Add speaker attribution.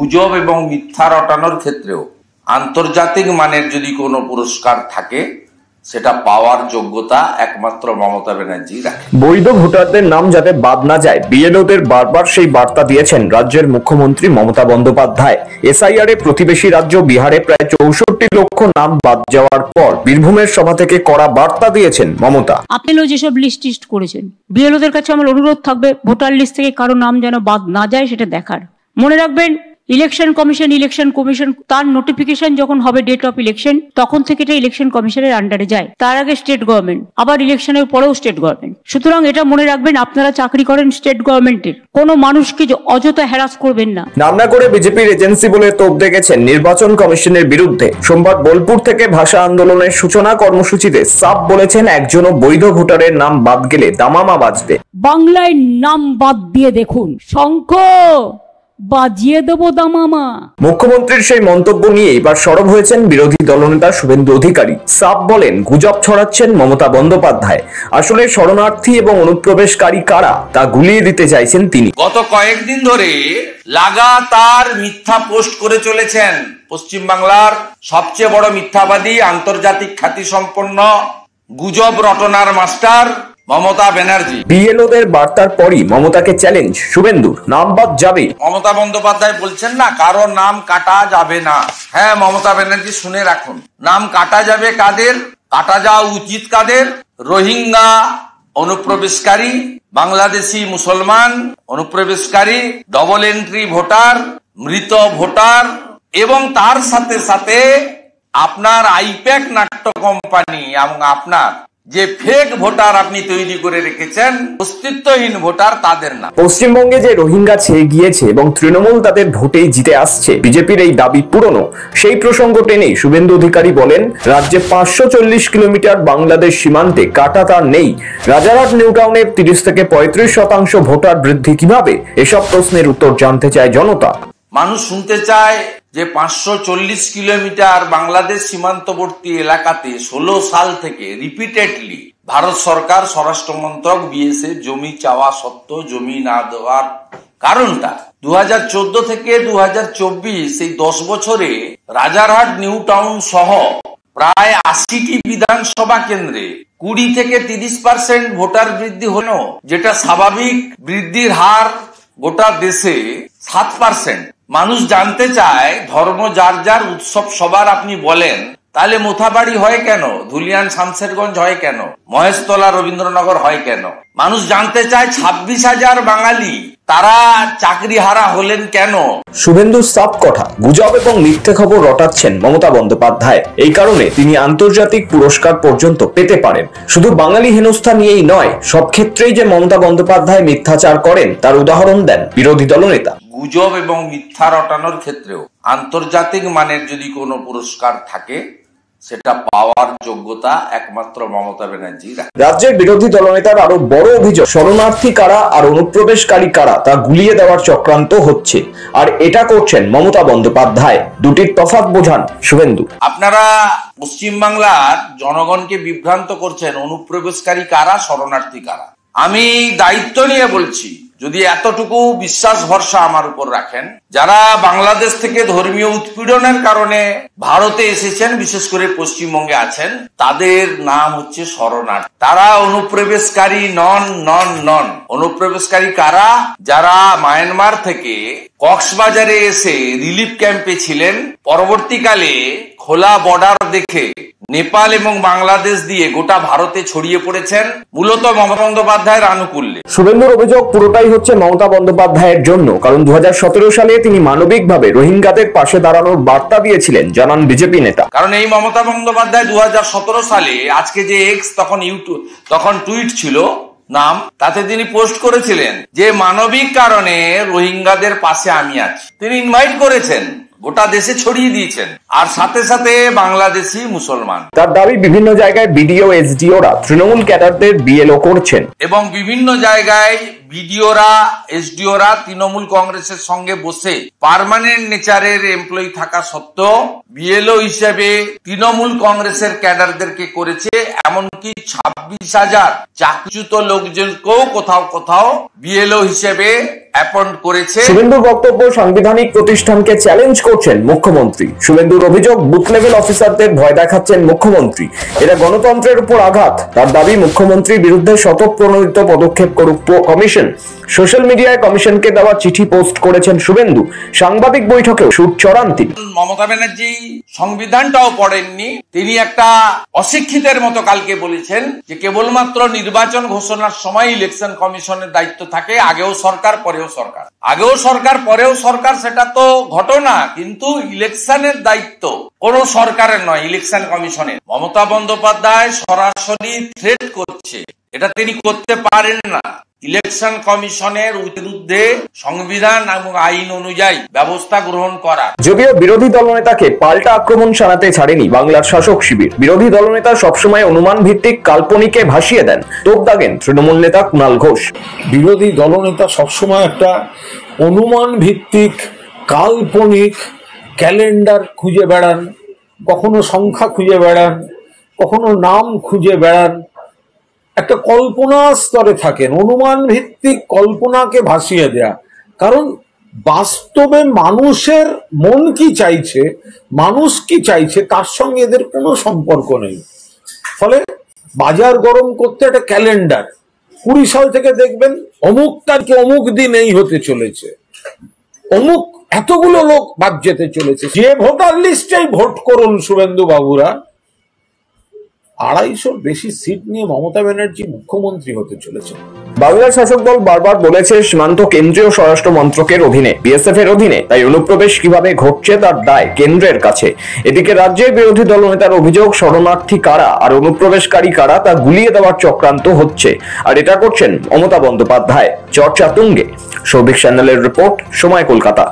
Speaker 1: গুজব এবং মিথ্যা রটানোর ক্ষেত্রেও আন্তর্জাতিক মানের যদি কোনো পুরস্কার থাকে সেটা পাওয়ার যোগ্যতা একমাত্র মমতা ব্যানার্জি রাখে।
Speaker 2: বৈধ ভোটারদের নাম যাতে বাদ না যায়, বিএলওদের বারবার সেই বার্তা দিয়েছেন রাজ্যের মুখ্যমন্ত্রী মমতা বন্দ্যোপাধ্যায়। এসআইআর এ প্রতিবেশী রাজ্য বিহারে প্রায় 64 লক্ষ নাম বাদ যাওয়ার পর বীরভূমের সভা থেকে কড়া বার্তা দিয়েছেন মমতা।
Speaker 3: আপনিও যেসব লিস্ট করেছেন, বিএলওদের কাছে আমার অনুরোধ থাকবে ভোটার লিস্ট থেকে কারো নাম যেন বাদ না যায় সেটা দেখার। মনে রাখবেন, ইলেকশন কমিশন তার নোটিফিকেশন যখন হবে ডেট অফ ইলেকশন, তখন থেকে এটা ইলেকশন কমিশনের আন্ডারে যায়। তার আগে স্টেট গভর্নমেন্ট, আবার ইলেকশনের পরেও স্টেট গভর্নমেন্ট। সুতরাং এটা মনে রাখবেন, আপনারা চাকরি করেন স্টেট গভর্নমেন্টের, কোনো মানুষকে অযথা হ্যারাস করবেন না।
Speaker 2: নাম না করে বিজেপির এজেন্সি বলে তোপ দেখেছেন নির্বাচন কমিশনের বিরুদ্ধে। সোমবার বোলপুর থেকে ভাষা আন্দোলনের সূচনা কর্মসূচিতে সাফ বলেছেন, একজনও বৈধ ভোটারের নাম বাদ গেলে দামামা বাজবে।
Speaker 3: বাংলায় নাম বাদ দিয়ে দেখুন, শঙ্খ বাজিয়ে দেবো দামামা।
Speaker 2: মুখ্যমন্ত্রীর সেই মন্তব্য নিয়ে এবার সরব হয়েছেন বিরোধী দলনেতা শুভেন্দু অধিকারী। সাফ বলেন, গুজব ছড়াচ্ছেন মমতা বন্দ্যোপাধ্যায়। আসলে শরণার্থী এবং অনুপ্রবেশকারী কারা তা গুলিয়ে দিতে চাইছেন তিনি।
Speaker 1: গত কয়েকদিন ধরে লাগাতার মিথ্যা পোস্ট করে চলেছেন পশ্চিমবাংলার সবচেয়ে বড় মিথ্যাবাদী, আন্তর্জাতিক খ্যাতিসম্পন্ন গুজব রটনার মাস্টার মমতা ব্যানার্জি।
Speaker 2: বিএলওদের বার্তার পরই মমতাকে চ্যালেঞ্জ শুভেন্দুর, নাম বাদ যাবে।
Speaker 1: মমতা বন্দ্যোপাধ্যায় বলছেন না কারোর নাম কাটা যাবে না। হ্যাঁ, মমতা ব্যানার্জি শুনে রাখুন, নাম কাটা যাবে কাদের, কাটা যাওয়া উচিত কাদের? রোহিঙ্গা অনুপ্রবেশকারী, বাংলাদেশি মুসলমান অনুপ্রবেশকারী, ডবল এন্ট্রি ভোটার, মৃত ভোটার এবং তার সাথে সাথে আপনার আইপ্যাক নাট্য কোম্পানি এবং আপনার যে ফেক ভোটার আপনি তৈরি করে রেখেছেন, অস্তিত্বহীন ভোটার, তাদের নাম।
Speaker 2: পশ্চিমবঙ্গে যে রোহিঙ্গা ছেয়ে গিয়েছে এবং তৃণমূল তাদের ভোটেই জিতে আসছে, বিজেপির এই দাবি পুরনো। সেই প্রসঙ্গ টেনেই শুভেন্দু অধিকারী বলেন, রাজ্যে 540 কিলোমিটার বাংলাদেশ সীমান্তে কাটা তার নেই। রাজারহাট নিউটাউনের 30 থেকে 35% ভোটার বৃদ্ধি কিভাবে, এসব প্রশ্নের উত্তর জানতে চায় জনতা।
Speaker 1: মানুষ শুনতে চায় যে 540 কিলোমিটার বাংলাদেশ সীমান্তবর্তী এলাকাতে 16 সাল থেকে রিপিটেডলি ভারত সরকার, স্বরাষ্ট্র মন্ত্রক, বিএসএফ জমি চাওয়া সত্ত্বেও জমি না দেওয়ার কারণটা 2014 থেকে 2024 এই 10 বছরে রাজারহাট নিউটাউন সহ প্রায় 80টি বিধানসভা কেন্দ্রে 20 থেকে 30% ভোটার বৃদ্ধি হলো, যেটা স্বাভাবিক বৃদ্ধির হার গোটা দেশে 7%। মানুষ জানতে চায়, ধর্ম যার যার, উৎসব সবার আপনি বলেন, তাহলে মোথাবাড়ি হয় কেন, ধুলিয়ান শামশেরগঞ্জ হয় কেন, মহেশতলা রবীন্দ্রনগর হয় কেন? মানুষ জানতে চায় 26,000 বাঙালি তারা চাকরি হারা হলেন কেন?
Speaker 2: শুভেন্দুর সাফ কথা, গুজব এবং মিথ্যে খবর রটাচ্ছেন মমতা বন্দ্যোপাধ্যায়। এই কারণে তিনি আন্তর্জাতিক পুরস্কার পর্যন্ত পেতে পারেন। শুধু বাঙালি হেনস্থা নিয়েই নয়, সব ক্ষেত্রেই যে মমতা বন্দ্যোপাধ্যায় মিথ্যাচার করেন তার উদাহরণ দেন বিরোধী দলনেতা।
Speaker 1: গুজব এবং মিথ্যা রটানোর ক্ষেত্রেও আন্তর্জাতিক মানের যদি কোনো পুরস্কার থাকে সেটা পাওয়ার যোগ্যতা একমাত্র মমতা ব্যানার্জি রাখে।
Speaker 2: রাজ্যের বিরোধী দলনেতার আরো বড় অভিযোগ, শরণার্থী কারা আর অনুপ্রবেশকারী কারা তা গুলিয়ে দেওয়ার চক্রান্ত হচ্ছে, আর এটা করছেন মমতা বন্দ্যোপাধ্যায়। দুটির তফাৎ বোঝান শুভেন্দু।
Speaker 1: আপনারা পশ্চিমবাংলার জনগণকে বিভ্রান্ত করছেন, অনুপ্রবেশকারী কারা, শরণার্থী কারা। আমি দায়িত্ব নিয়ে বলছি, যদি এতটুকু বিশ্বাস ভরসা আমার উপর রাখেন, যারা বাংলাদেশ থেকে ধর্মীয় উৎপীড়নের কারণে ভারতে এসেছেন, বিশেষ করে পশ্চিমবঙ্গে আছেন, তাদের নাম হচ্ছে শরণার্থী। তারা অনুপ্রবেশকারী নন। অনুপ্রবেশকারী কারা? যারা মায়ানমার থেকে কক্সবাজারে এসে রিলিফ ক্যাম্পে ছিলেন, পরবর্তীকালে খোলা বর্ডার দেখে নেপাল এবং বাংলাদেশ দিয়ে গোটা ভারতে ছড়িয়ে পড়েছেন, মূলত মমতা বন্দ্যোপাধ্যায়ের আনুকূল্যে।
Speaker 2: শুভেন্দুর অভিযোগ পুরোটাই হচ্ছে মমতা বন্দ্যোপাধ্যায়ের জন্য, কারণ 2017 সালে তিনি মানবিকভাবে রোহিঙ্গাদের পাশে দাঁড়ানোর বার্তা দিয়েছিলেন, জানান বিজেপি নেতা।
Speaker 1: কারণ এই মমতা বন্দ্যোপাধ্যায় 2017 সালে, আজকে যে এক্স তখন টুইট ছিল নাম, তাতে তিনি পোস্ট করেছিলেন যে মানবিক কারণে রোহিঙ্গাদের পাশে আমি আছি। তিনি ইনভাইট করেছেন গোটা দেশে ছড়িয়ে দিয়েছেন, আর সাথে সাথে বাংলাদেশি মুসলমান।
Speaker 2: তার দাবি বিভিন্ন জায়গায় বিডিও এসডিওরা তৃণমূল ক্যাডারদের বিএলও করছেন
Speaker 1: এবং বিভিন্ন জায়গায় বিডিওরা এসডিওরা তৃণমূল কংগ্রেসের সঙ্গে বসে পার্মানেন্ট নেচারের এমপ্লয়ি থাকা সত্ত্বেও বিএলও হিসেবে তৃণমূল কংগ্রেসের ক্যাডারদেরকে করেছে। এমনকি 26,000 চাকরিচ্যুত লোকজনকেও কোথাও কোথাও বিএলও হিসেবে অ্যাপয়েন্ট করেছে।
Speaker 2: শুভেন্দুর বক্তব্য সাংবিধানিক প্রতিষ্ঠানকে চ্যালেঞ্জ করছেন মুখ্যমন্ত্রী। শুভেন্দুর অভিযোগ বুথ লেভেল অফিসারদের ভয় দেখাচ্ছেন মুখ্যমন্ত্রী, এটা গণতন্ত্রের উপর আঘাত। তার দাবি মুখ্যমন্ত্রীর বিরুদ্ধে স্বতঃপ্রণোদিত পদক্ষেপ করুক কমিশন। সোশ্যাল মিডিয়ায় কমিশনকে দেওয়া চিঠি পোস্ট করেছেন শুভেন্দু। সাংবাদিক বৈঠকেও সুর চড়ান তিনি।
Speaker 1: মমতা ব্যানার্জি সংবিধানটাও পড়েননি, তিনি একটা অশিক্ষিতের মতো কালকে বলেছেন যে কেবলমাত্র নির্বাচন ঘোষণার সময় ইলেকশন কমিশনের দায়িত্ব থাকে, আগেও সরকার পরেও সরকার, আগেও সরকার পরেও সরকার, সেটা তো ঘটনা, কিন্তু ইলেকশনের দায়িত্ব কোন সরকারের নয়, ইলেকশন কমিশনের। মমতা বন্দ্যোপাধ্যায় সরাসরি থ্রেট করছে, এটা তিনি করতে পারেন না। ইলেকশন কমিশনের বিরুদ্ধে সংবিধান এবং আইন অনুযায়ী ব্যবস্থা গ্রহণ করা।
Speaker 2: যদিও বিরোধী দলনেতাকে পাল্টা আক্রমণ শানাতে ছাড়েনি বাংলার শাসক শিবির। বিরোধী দলনেতা সবসময় অনুমান ভিত্তিক কাল্পনিকে ভাসিয়ে দেন, তোপ দাগেন তৃণমূল নেতা কুণাল ঘোষ।
Speaker 4: বিরোধী দলনেতা সবসময় একটা অনুমান ভিত্তিক কাল্পনিক ক্যালেন্ডার খুঁজে বেড়ান, কখনো সংখ্যা খুঁজে বেড়ান, কখনো নাম খুঁজে বেড়ান, একটা কল্পনা স্তরে থাকেন, অনুমান ভিত্তিক কল্পনাকে ভাসিয়ে দেয়া। কারণ বাস্তবে মানুষের মন কি চাইছে, মানুষ কি চাইছে, তার সঙ্গে এদের কোনো সম্পর্ক নেই। ফলে বাজার গরম করতে একটা ক্যালেন্ডার, 20 সাল থেকে দেখবেন অমুক তারিখে অমুক দিন এই হতে চলেছে, অমুক এতগুলো লোক বাদ যেতে চলেছে, যে ভোটার লিস্টেই ভোট করুন শুভেন্দু বাবুরা, 250 বেশি সিট নিয়ে মমতা ব্যানার্জি মুখ্যমন্ত্রী হতে চলেছে।
Speaker 2: বাংলার শাসক দল বারবার বলেছে সীমান্ত কেন্দ্রীয় স্বরাষ্ট্র মন্ত্রকের অধীনে, বিএসএফ এর অধীনে, তাই অনুপ্রবেশ কিভাবে ঘটছে তার দায় কেন্দ্রের কাছে। এদিকে রাজ্যের বিরোধী দলনেতার অভিযোগ শরণার্থী কারা আর অনুপ্রবেশকারী কারা তা গুলিয়ে দেওয়ার চক্রান্ত হচ্ছে, আর এটা করছেন মমতা বন্দ্যোপাধ্যায়। চর্চা তুঙ্গে। সৌভিক চ্যানেলের রিপোর্ট, সময় কলকাতা।